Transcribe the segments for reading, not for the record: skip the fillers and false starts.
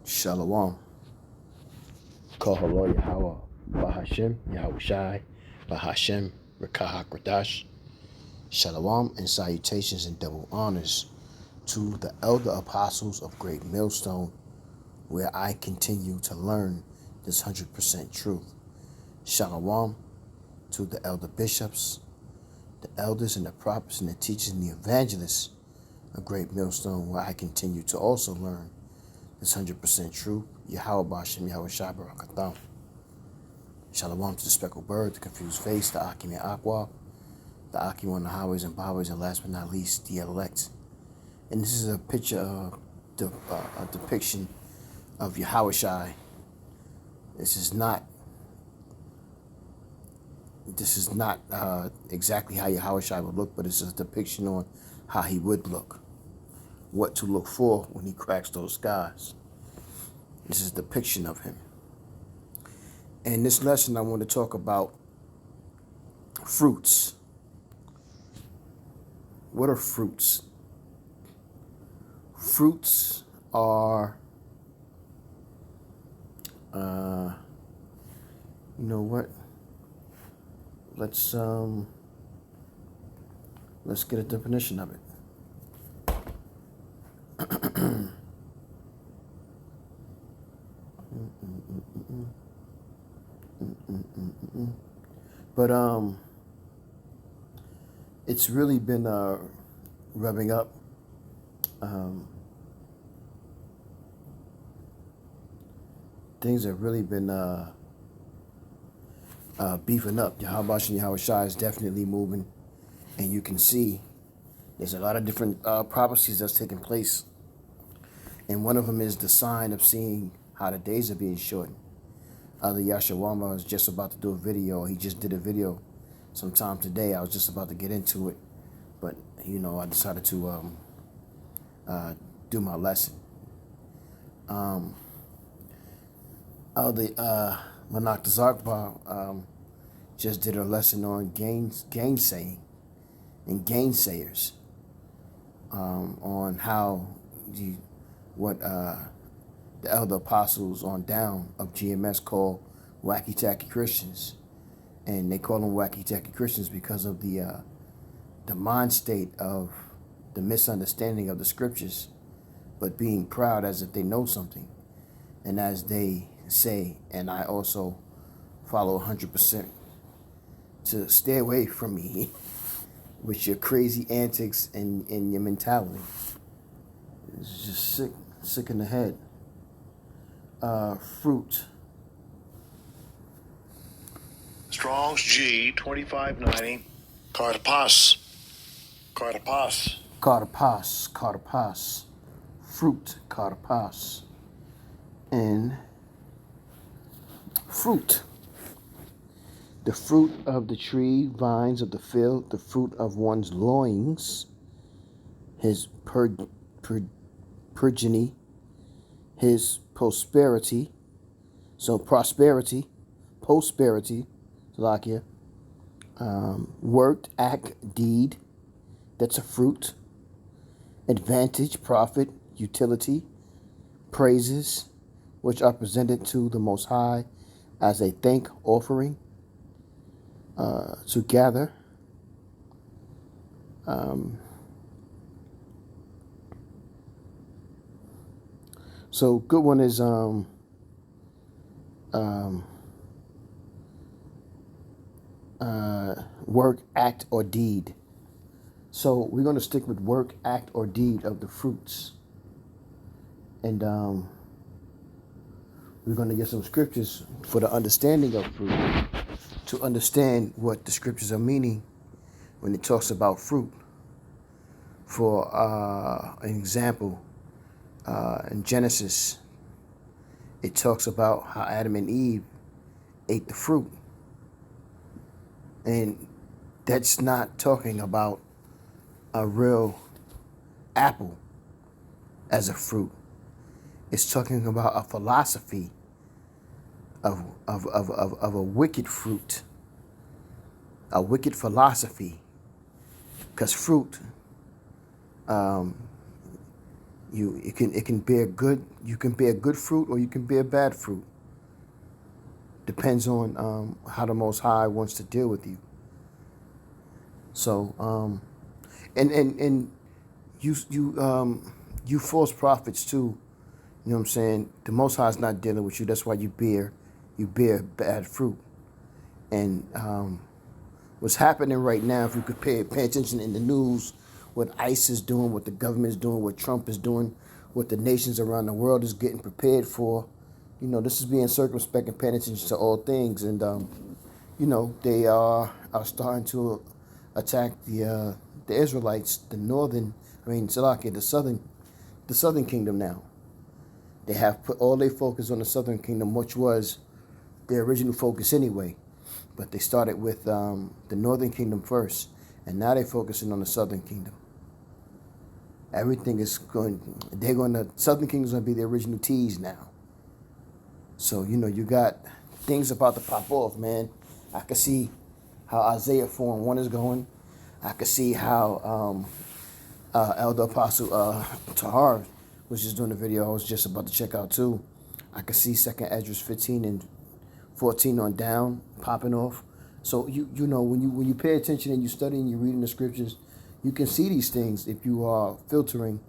Shalom. Kahalo Yahweh Bahashem Yahweh Shai Bahashem Rekah Hakradash. Shalom and salutations and double honors to the elder apostles of Great Millstone, where I continue to learn this 100% truth. Shalom to the elder bishops, the elders and the prophets and the teachers and the evangelists of Great Millstone, where I continue to also learn this 100% truth. Yahweh Bashem Yahweh Shai Barakatham. Shalom to the speckled bird, the confused face, the Akim and Aqua, the Akim on the highways and byways, and last but not least, the elect. And this is a picture of a depiction of Yahweh Shai. This is not exactly how Yahweh Shai would look, but it's a depiction on how he would look, what to look for when he cracks those skies. This is a depiction of him. In this lesson, I want to talk about fruits. What are fruits? Fruits are, you know what? Let's get a definition of it. But it's really been revving up. Things have really been beefing up. Yahweh and Yahweh Shai is definitely moving, and you can see there's a lot of different prophecies that's taking place, and one of them is the sign of seeing how the days are being shortened. The Yashawama was just about to do a video. He just did a video sometime today. I was just about to get into it, but I decided to do my lesson. The Manak Tazakba just did a lesson on gainsaying and gainsayers, on how what the elder apostles on down of GMS call wacky tacky Christians. And they call them wacky tacky Christians because of the mind state of the misunderstanding of the scriptures, but being proud as if they know something. And as they say, and I also follow 100%, to stay away from me with your crazy antics and your mentality. It's just sick in the head. Fruit. Strong's G 2590. Cartapas. Cartapas. Fruit. Cartapas. And fruit. The fruit of the tree, vines of the field, the fruit of one's loins, his progeny, his prosperity. So prosperity, Salakia, worked, act, deed, that's a fruit. Advantage, profit, utility, praises, which are presented to the Most High as a thank offering, to gather. So good one is work, act, or deed. So we're going to stick with work, act, or deed of the fruits. And we're going to get some scriptures for the understanding of fruit, to understand what the scriptures are meaning when it talks about fruit. For an example, in Genesis, it talks about how Adam and Eve ate the fruit. And that's not talking about a real apple as a fruit. It's talking about a philosophy of a wicked fruit, a wicked philosophy. Because fruit It can bear good. You can bear good fruit, or you can bear bad fruit. Depends on how the Most High wants to deal with you. So and you false prophets too. You know what I'm saying? The Most High is not dealing with you. That's why you bear bad fruit. And what's happening right now, if you could pay attention in the news, what ICE is doing, what the government is doing, what Trump is doing, what the nations around the world is getting prepared for, this is being circumspect and paying attention to all things. And they are starting to attack the Israelites, Salakia, the southern kingdom now. They have put all their focus on the southern kingdom, which was their original focus anyway. But they started with the northern kingdom first, and now they're focusing on the southern kingdom. Everything is southern kingdom's going to be the original tease now. So, you got things about to pop off, man. I can see how Isaiah 4:1 is going. I can see how Elder Apostle Tahar was just doing a video I was just about to check out too. I can see 2nd Esdras 15 and 14 on down popping off. So when you pay attention and you study and you're reading the scriptures, you can see these things if you are filtering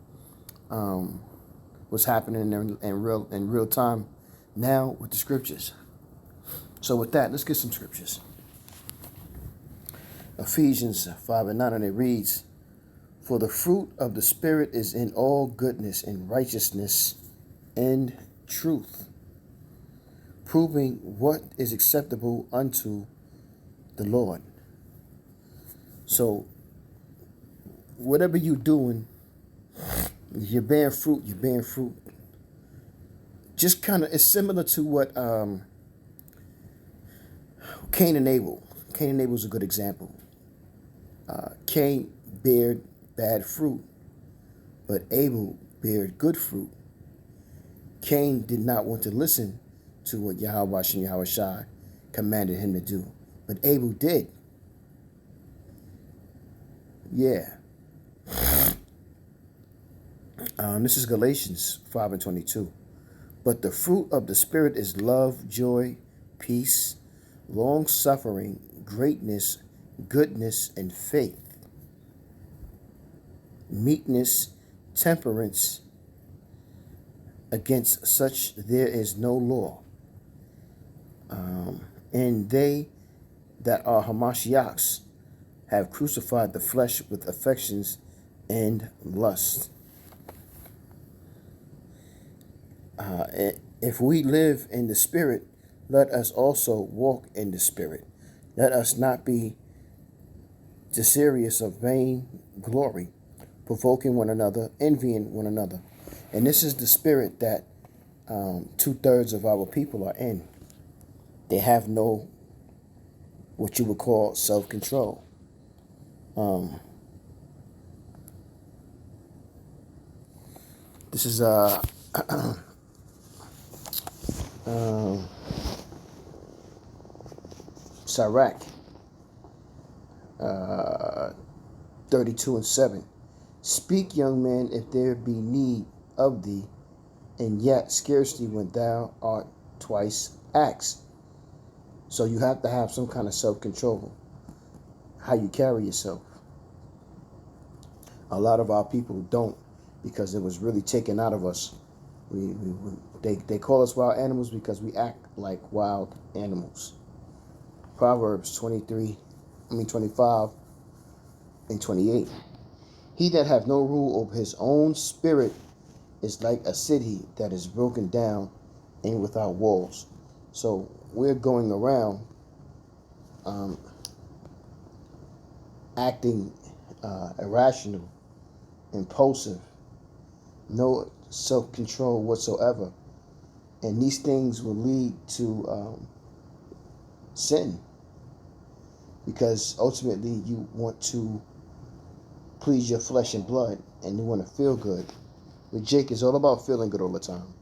what's happening in real time now with the scriptures. So with that, let's get some scriptures. Ephesians 5:9, and it reads, "For the fruit of the Spirit is in all goodness and righteousness and truth, proving what is acceptable unto the Lord." So whatever you're doing, you're bearing fruit. Just kind of, it's similar to what Cain and Abel. Cain and Abel is a good example. Cain bared bad fruit, but Abel bared good fruit. Cain did not want to listen to what Yahweh and Yahushua commanded him to do, but Abel did. Yeah. This is Galatians 5:22. "But the fruit of the Spirit is love, joy, peace, long-suffering, greatness, goodness, and faith, meekness, temperance. Against such there is no law. And they that are Hamashiachs have crucified the flesh with affections and lust." If we live in the Spirit, let us also walk in the Spirit. Let us not be desirous of vain glory, provoking one another, envying one another. And this is the spirit that 2/3 of our people are in. They have no, what you would call, self-control. This is Sirach 32:7. "Speak, young man, if there be need of thee, and yet scarcely when thou art twice asked." So you have to have some kind of self-control, how you carry yourself. A lot of our people don't, because it was really taken out of us. They call us wild animals because we act like wild animals. Proverbs 25 and 28. "He that hath no rule over his own spirit is like a city that is broken down and without walls." So we're going around acting irrational, impulsive, no self-control whatsoever. And these things will lead to sin, because ultimately you want to please your flesh and blood, and you want to feel good. With Jake, it's all about feeling good all the time.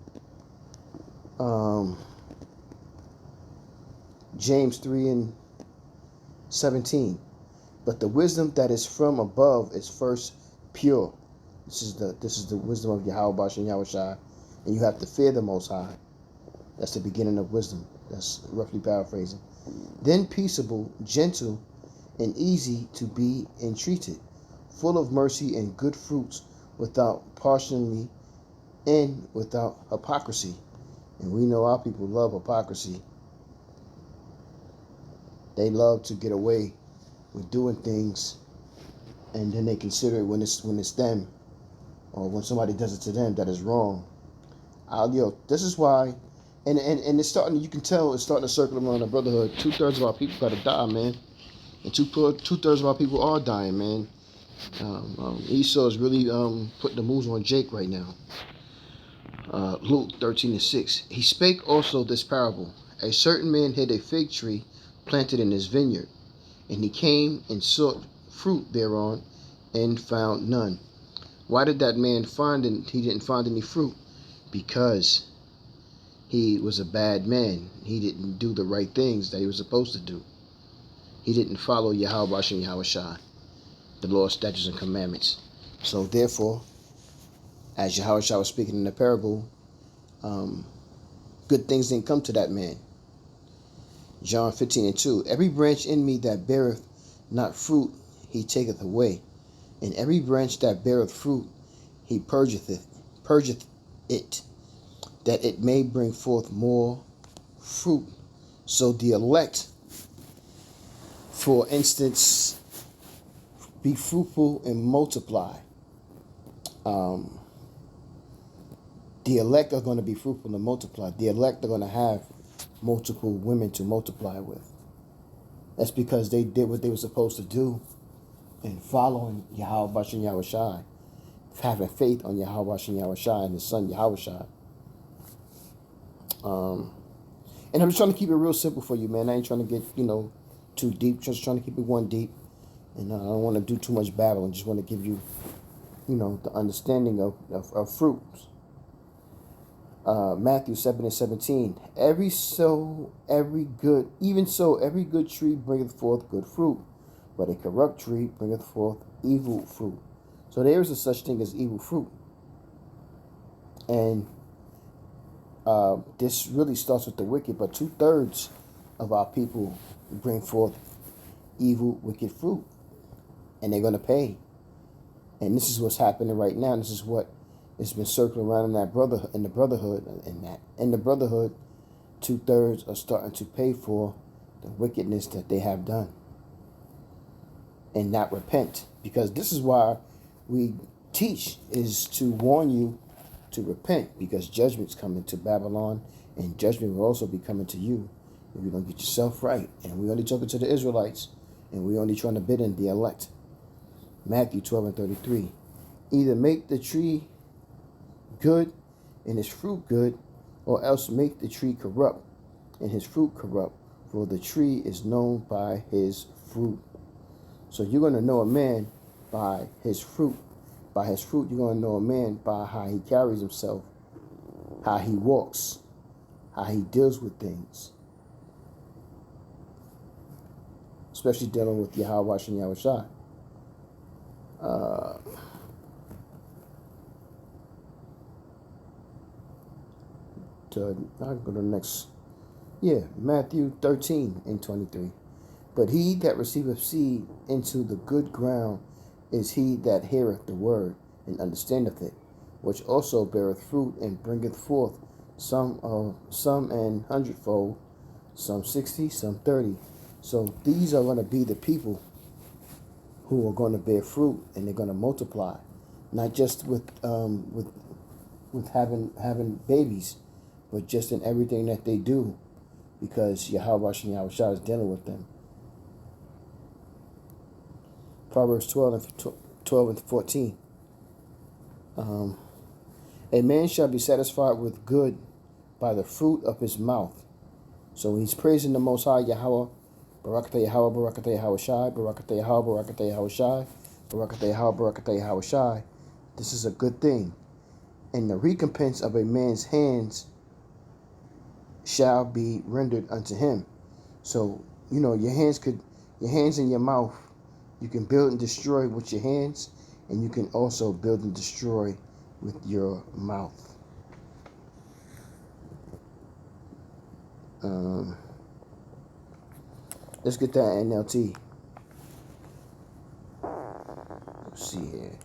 James 3:17. "But the wisdom that is from above is first pure, This is the wisdom of Yahweh Bashem Yahushai, and you have to fear the Most High. That's the beginning of wisdom. That's roughly paraphrasing. Then peaceable, gentle, and easy to be entreated, full of mercy and good fruits, without partiality and without hypocrisy. And we know our people love hypocrisy. They love to get away with doing things, and then they consider it when it's them, or when somebody does it to them, that is wrong. This is why, and it's starting. You can tell it's starting to circle around the brotherhood. 2/3 of our people got to die, man, and two-thirds of our people are dying, man. Esau is really putting the moves on Jake right now. Luke 13:6. He spake also this parable: a certain man had a fig tree planted in his vineyard, and he came and sought fruit thereon, and found none. Why did that man he didn't find any fruit? Because he was a bad man. He didn't do the right things that he was supposed to do. He didn't follow Yahweh Bashem Yahushai, the law, statutes, and commandments. So therefore, as Yahushua was speaking in the parable, good things didn't come to that man. John 15:2. Every branch in me that beareth not fruit, he taketh away. And every branch that beareth fruit, he purgeth it, that it may bring forth more fruit. So the elect, for instance, be fruitful and multiply. The elect are going to be fruitful and multiply. The elect are going to have multiple women to multiply with. That's because they did what they were supposed to do in following Yahweh Bashem Yahushai, having faith on Yahweh Bashem Yahushai and his son Yahushai. And I'm just trying to keep it real simple for you, man. I ain't trying to get, too deep. Just trying to keep it one deep. And I don't want to do too much babbling. Just want to give you, the understanding of fruits. Matthew 7:17. Every good tree bringeth forth good fruit, but a corrupt tree bringeth forth evil fruit. So there is a such thing as evil fruit. And this really starts with the wicked, but 2/3 of our people bring forth evil, wicked fruit. And they're going to pay. And this is what's happening right now. This is what has been circling around in the brotherhood. In the brotherhood, 2/3 are starting to pay for the wickedness that they have done and not repent. Because this is why we teach, is to warn you to repent, because judgment's coming to Babylon, and judgment will also be coming to you if you don't get yourself right. And we only talking to the Israelites, and we only trying to bid in the elect. Matthew 12:33. Either make the tree good and his fruit good, or else make the tree corrupt and his fruit corrupt, for the tree is known by his fruit. So you're going to know a man by his fruit. By his fruit, you're going to know a man by how he carries himself, how he walks, how he deals with things. Especially dealing with Yahweh Bashem Yahushai. I'll go to the next. Matthew 13:23. But he that receiveth seed into the good ground is he that heareth the word and understandeth it, which also beareth fruit and bringeth forth some an hundredfold, some 60, some 30. So these are going to be the people who are going to bear fruit, and they're going to multiply, not just with having babies, but just in everything that they do, because Yahweh Bashem Yahushua is dealing with them. Proverbs 12:14. A man shall be satisfied with good by the fruit of his mouth. So he's praising the Most High Yahweh. Barakatah Yahweh, Barakatah Yahweh Shai, Barakatah Yahweh, Barakatah Yahweh Shai, Barakatah Yahweh, Barakatah Yahweh Shai. This is a good thing. And the recompense of a man's hands shall be rendered unto him. So, your hands and your mouth, you can build and destroy with your hands, And you can also build and destroy with your mouth. Let's get that NLT. Let's see here.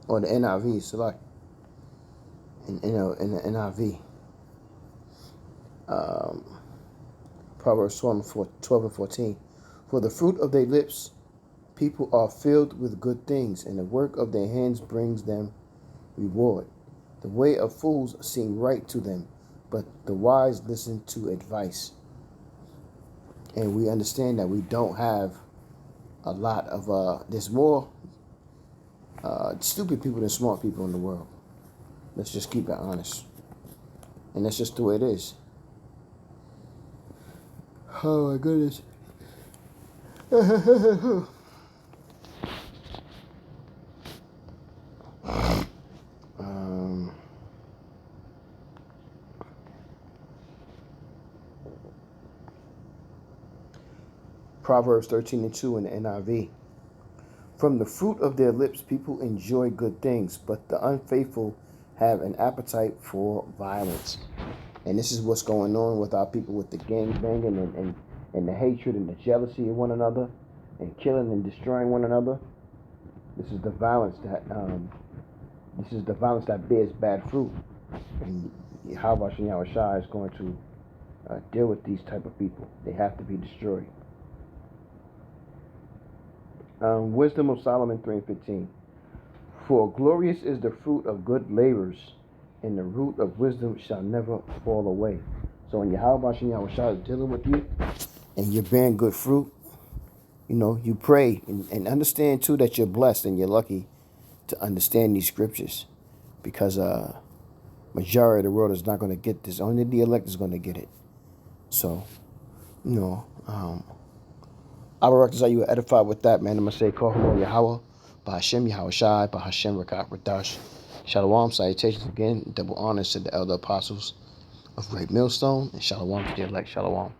Or the NIV, select. In the NIV. Proverbs 12 and 14. For the fruit of their lips, people are filled with good things, and the work of their hands brings them reward. The way of fools seem right to them, but the wise listen to advice. And we understand that we don't have a lot of, there's more stupid people than smart people in the world. Let's just keep it honest. And that's just the way it is. Oh my goodness. Proverbs 13 and 2 in the NIV. From the fruit of their lips, people enjoy good things, but the unfaithful have an appetite for violence. And this is what's going on with our people, with the gang banging and the hatred and the jealousy of one another, and killing and destroying one another. This is the violence that bears bad fruit. And Yahweh Shai is going to deal with these type of people. They have to be destroyed. Wisdom of Solomon 3:15. For glorious is the fruit of good labors, and the root of wisdom shall never fall away. So when Yahweh Shai is dealing with you, and you're bearing good fruit, you pray and understand too that you're blessed and you're lucky to understand these scriptures, because majority of the world is not going to get this. Only the elect is going to get it. So, Abarak, you were edified with that, man. I'm going to say, call him Yahweh, Bahashem Yahweh Shai, Bahashem Rakak Radash. Shalom, salutations again, double honors to the elder apostles of Great Millstone, and shalom to the elect, shalom.